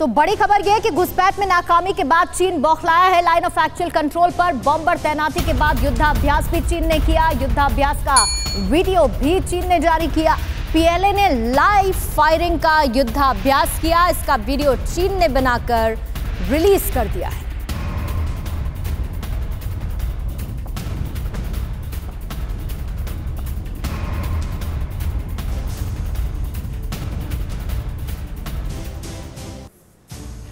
तो बड़ी खबर यह है कि घुसपैठ में नाकामी के बाद चीन बौखलाया है। लाइन ऑफ एक्चुअल कंट्रोल पर बॉम्बर तैनाती के बाद युद्धाभ्यास भी चीन ने किया। युद्धाभ्यास का वीडियो भी चीन ने जारी किया। पीएलए ने लाइव फायरिंग का युद्धाभ्यास किया। इसका वीडियो चीन ने बनाकर रिलीज कर दिया है।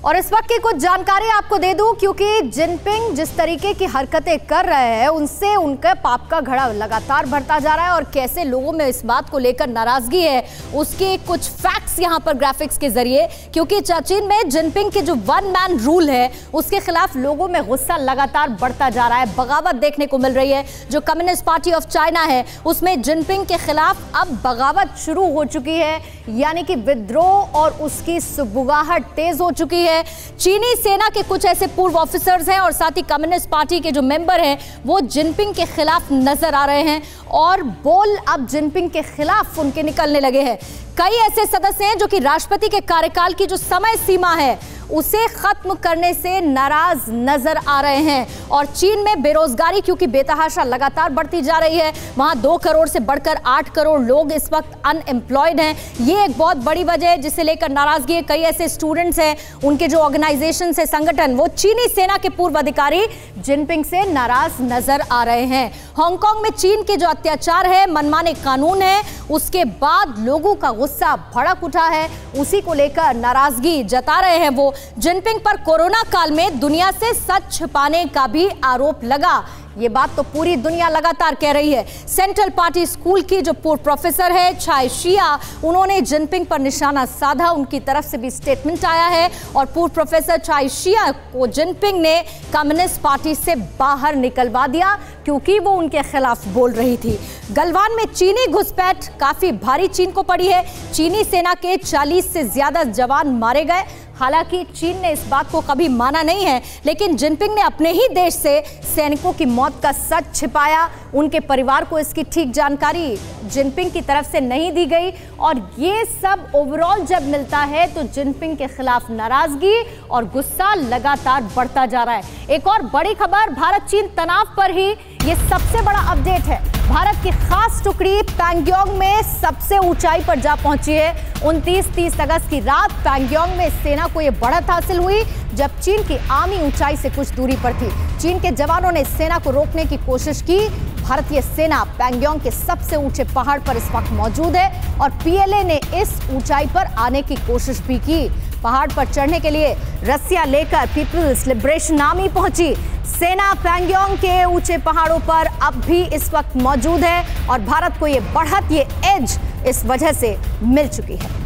और इस वक्त की कुछ जानकारी आपको दे दूं, क्योंकि जिनपिंग जिस तरीके की हरकतें कर रहे हैं उनसे उनका पाप का घड़ा लगातार बढ़ता जा रहा है और कैसे लोगों में इस बात को लेकर नाराजगी है उसके कुछ फैक्ट्स यहां पर ग्राफिक्स के जरिए, क्योंकि चीन में जिनपिंग के जो वन मैन रूल है उसके खिलाफ लोगों में गुस्सा लगातार बढ़ता जा रहा है। बगावत देखने को मिल रही है। जो कम्युनिस्ट पार्टी ऑफ चाइना है उसमें जिनपिंग के खिलाफ अब बगावत शुरू हो चुकी है, यानी कि विद्रोह और उसकी सुबुगाहट तेज हो चुकी है। चीनी सेना के कुछ ऐसे पूर्व ऑफिसर्स हैं और साथ ही कम्युनिस्ट पार्टी के जो मेंबर हैं वो जिनपिंग के खिलाफ नजर आ रहे हैं और बोल अब जिनपिंग के खिलाफ उनके निकलने लगे हैं। कई ऐसे सदस्य हैं जो कि राष्ट्रपति के कार्यकाल की जो समय सीमा है उसे खत्म करने से नाराज नजर आ रहे हैं। और चीन में बेरोजगारी क्योंकि बेतहाशा लगातार बढ़ती जा रही है, वहां 2 करोड़ से बढ़कर 8 करोड़ लोग इस वक्त अनएम्प्लॉयड हैं। ये एक बहुत बड़ी वजह है जिसे लेकर नाराजगी है। कई ऐसे स्टूडेंट्स हैं, उनके जो ऑर्गेनाइजेशन है, संगठन, वो चीनी सेना के पूर्व अधिकारी जिनपिंग से नाराज नजर आ रहे हैं। हांगकांग में चीन के जो अत्याचार है, मनमाने कानून है, उसके बाद लोगों का गुस्सा भड़क उठा है। उसी को लेकर नाराजगी जता रहे हैं वो। जिनपिंग पर कोरोना काल में दुनिया से सच छिपाने का भी आरोप लगा। ये बात तो पूरी दुनिया लगातार कह रही है। सेंट्रल पार्टी स्कूल की जो पूर्व प्रोफेसर है चाय शिया, उन्होंने जिनपिंग पर निशाना साधा। उनकी तरफ से भी स्टेटमेंट आया है और पूर्व प्रोफेसर चाय शिया को जिनपिंग ने कम्युनिस्ट पार्टी से बाहर निकलवा दिया क्योंकि वो उनके खिलाफ बोल रही थी। गलवान में चीनी घुसपैठ काफी भारी चीन को पड़ी है। चीनी सेना के 40 से ज्यादा जवान मारे गए। हालांकि चीन ने इस बात को कभी माना नहीं है, लेकिन जिनपिंग ने अपने ही देश से सैनिकों की मौत का सच छिपाया। उनके परिवार को इसकी ठीक जानकारी जिनपिंग की तरफ से नहीं दी गई और ये सब ओवरऑल जब मिलता है तो जिनपिंग के खिलाफ नाराजगी और गुस्सा लगातार बढ़ता जा रहा है। एक और बड़ी खबर भारत चीन तनाव पर ही ये सबसे बड़ा अपडेट है। भारत की खास टुकड़ी पैंगोंग में सबसे ऊंचाई पर जा पहुंची है। 29-30 अगस्त की रात पैंगोंग में सेना को यह बढ़त हासिल हुई जब चीन की आर्मी ऊंचाई से कुछ दूरी पर थी। चीन के जवानों ने सेना को रोकने की कोशिश की। भारतीय सेना पैंगोंग के सबसे ऊंचे पहाड़ पर इस वक्त मौजूद है और पीएलए ने इस ऊंचाई पर आने की कोशिश भी की। पहाड़ पर चढ़ने के लिए रस्सियां लेकर पीपल्स लिबरेशन आर्मी पहुंची। सेना पैंगोंग के ऊंचे पहाड़ों पर अब भी इस वक्त मौजूद है और भारत को ये बढ़त, ये एज इस वजह से मिल चुकी है।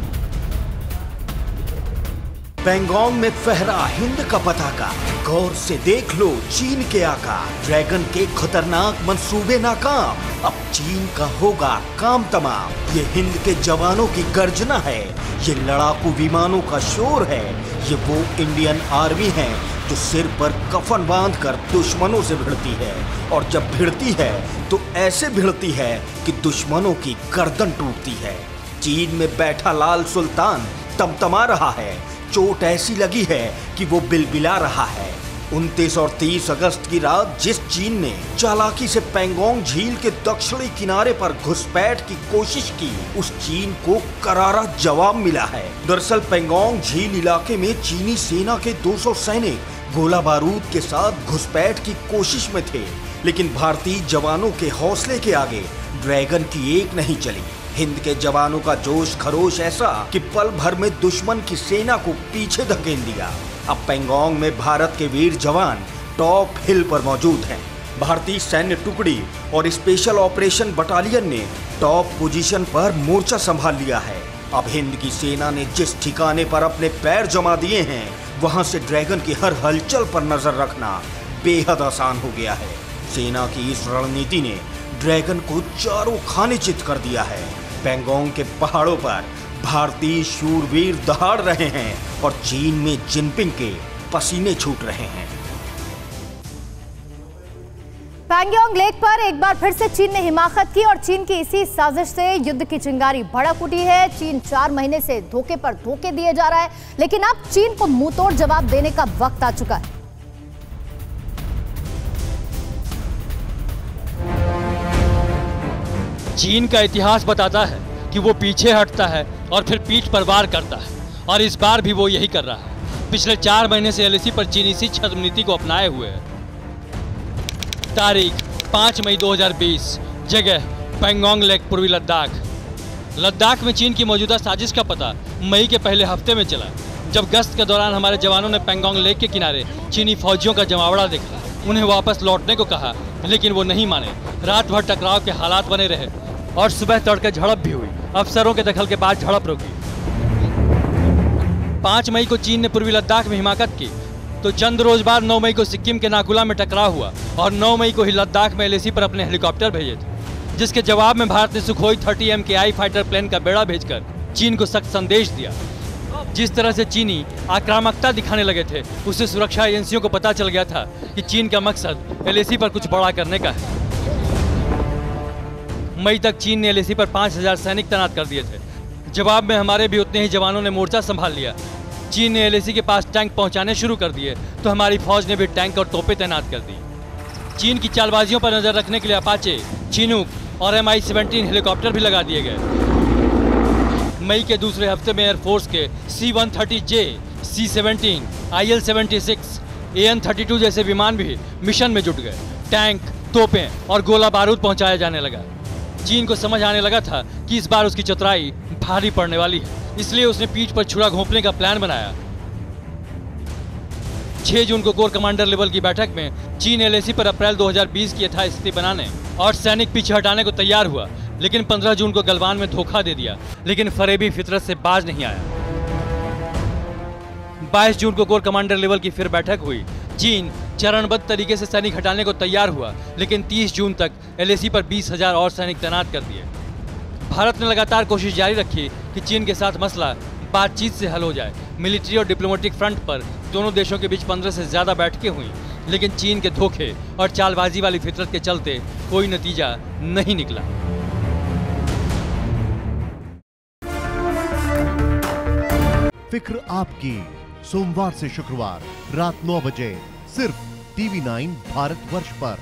पैंगोंग में फहरा हिंद का पताका, गौर से देख लो चीन के आका। ड्रैगन के खतरनाक मंसूबे नाकाम, अब चीन का होगा काम तमाम। ये हिंद के जवानों की गर्जना है, ये लड़ाकू विमानों का शोर है। ये वो इंडियन आर्मी है जो सिर पर कफन बांधकर दुश्मनों से भिड़ती है और जब भिड़ती है तो ऐसे भिड़ती है कि दुश्मनों की गर्दन टूटती है। चीन में बैठा लाल सुल्तान तमतमा रहा है। चोट ऐसी लगी है कि वो बिलबिला रहा है। 29 और 30 अगस्त की रात जिस चीन ने चालाकी से पैंगोंग झील के दक्षिणी किनारे पर घुसपैठ की कोशिश की, उस चीन को करारा जवाब मिला है। दरअसल पैंगोंग झील इलाके में चीनी सेना के 200 सैनिक गोला बारूद के साथ घुसपैठ की कोशिश में थे, लेकिन भारतीय जवानों के हौसले के आगे ड्रैगन की एक नहीं चली। हिंद के जवानों का जोश खरोश ऐसा कि पल भर में दुश्मन की सेना को पीछे धकेल दिया। अब पैंगोंग में भारत के वीर जवान टॉप हिल पर मौजूद हैं। भारतीय सैन्य टुकड़ी और स्पेशल ऑपरेशन बटालियन ने टॉप पोजीशन पर मोर्चा संभाल लिया है। अब हिंद की सेना ने जिस ठिकाने पर अपने पैर जमा दिए हैं, वहां से ड्रैगन की हर हलचल पर नजर रखना बेहद आसान हो गया है। सेना की इस रणनीति ने ड्रैगन को चारों खाने चित कर दिया है। पैंगोंग के पहाड़ों पर भारतीय शूरवीर दहाड़ रहे हैं और चीन में जिनपिंग के पसीने छूट रहे हैं। पैंगोंग लेक पर एक बार फिर से चीन ने हिमाकत की और चीन की इसी साजिश से युद्ध की चिंगारी भड़क उठी है। चीन 4 महीने से धोखे पर धोखे दिए जा रहा है, लेकिन अब चीन को मुंहतोड़ जवाब देने का वक्त आ चुका है। चीन का इतिहास बताता है कि वो पीछे हटता है और फिर पीठ पर वार करता है, और इस बार भी वो यही कर रहा है। पिछले 4 महीने से एलएसी पर चीन इसी छद्म नीति को अपनाए हुए है। तारीख 5 मई 2020, जगह पैंगोंग लेक, पूर्वी लद्दाख। लद्दाख में चीन की मौजूदा साजिश का पता मई के पहले हफ्ते में चला, जब गश्त के दौरान हमारे जवानों ने पैंगोंग लेक के किनारे चीनी फौजियों का जमावड़ा देखा। उन्हें वापस लौटने को कहा, लेकिन वो नहीं माने। रात भर टकराव के हालात बने रहे और सुबह तड़के झड़प भी हुई। अफसरों के दखल के बाद झड़प रुकी। 5 मई को चीन ने पूर्वी लद्दाख में हिमाकत की, तो चंद रोज बाद 9 मई को सिक्किम के नाकुला में टकराव हुआ और 9 मई को ही लद्दाख में एलएसी पर अपने हेलीकॉप्टर भेजे थे, जिसके जवाब में भारत ने सुखोई 30 MKI फाइटर प्लेन का बेड़ा भेजकर चीन को सख्त संदेश दिया। जिस तरह से चीनी आक्रामकता दिखाने लगे थे, उससे सुरक्षा एजेंसियों को पता चल गया था कि चीन का मकसद एलएसी पर कुछ बड़ा करने का है। मई तक चीन ने एलएसी पर 5000 सैनिक तैनात कर दिए थे। जवाब में हमारे भी उतने ही जवानों ने मोर्चा संभाल लिया। चीन ने एलएसी के पास टैंक पहुंचाने शुरू कर दिए, तो हमारी फौज ने भी टैंक और तोपें तैनात कर दी। चीन की चालबाजियों पर नजर रखने के लिए अपाचे, चिनूक और MI-17 हेलीकॉप्टर भी लगा दिए गए। मई के दूसरे हफ्ते में एयरफोर्स के C-130J, C-17, IL-76, AN-32 जैसे विमान भी मिशन में जुट गए। टैंक, तोपें और गोला बारूद पहुंचाया जाने लगा। चीन को समझ आने लगा था कि इस बार उसकी चतुराई भारी पड़ने वाली है, इसलिए उसने पीठ पर छुरा घोंपने का प्लान बनाया। 6 जून को कोर कमांडर लेवल की बैठक में चीन एलएसी पर अप्रैल 2020 की यथास्थिति बनाने और सैनिक पीछे हटाने को तैयार हुआ, लेकिन 15 जून को गलवान में धोखा दे दिया, लेकिन फरेबी फितरत से बाज नहीं आया। 22 जून को कोर कमांडर लेवल की फिर बैठक हुई। चीन चरणबद्ध तरीके से सैनिक हटाने को तैयार हुआ, लेकिन 30 जून तक एलएसी पर 20,000 और सैनिक तैनात कर दिए। भारत ने लगातार कोशिश जारी रखी कि चीन के साथ मसला बातचीत से हल हो जाए। मिलिट्री और डिप्लोमेटिक फ्रंट पर दोनों देशों के बीच 15 से ज्यादा बैठकें हुई, लेकिन चीन के धोखे और चालबाजी वाली फितरत के चलते कोई नतीजा नहीं निकला। फिक्र आपकी, सोमवार से शुक्रवार रात 9 बजे सिर्फ TV9 भारतवर्ष पर।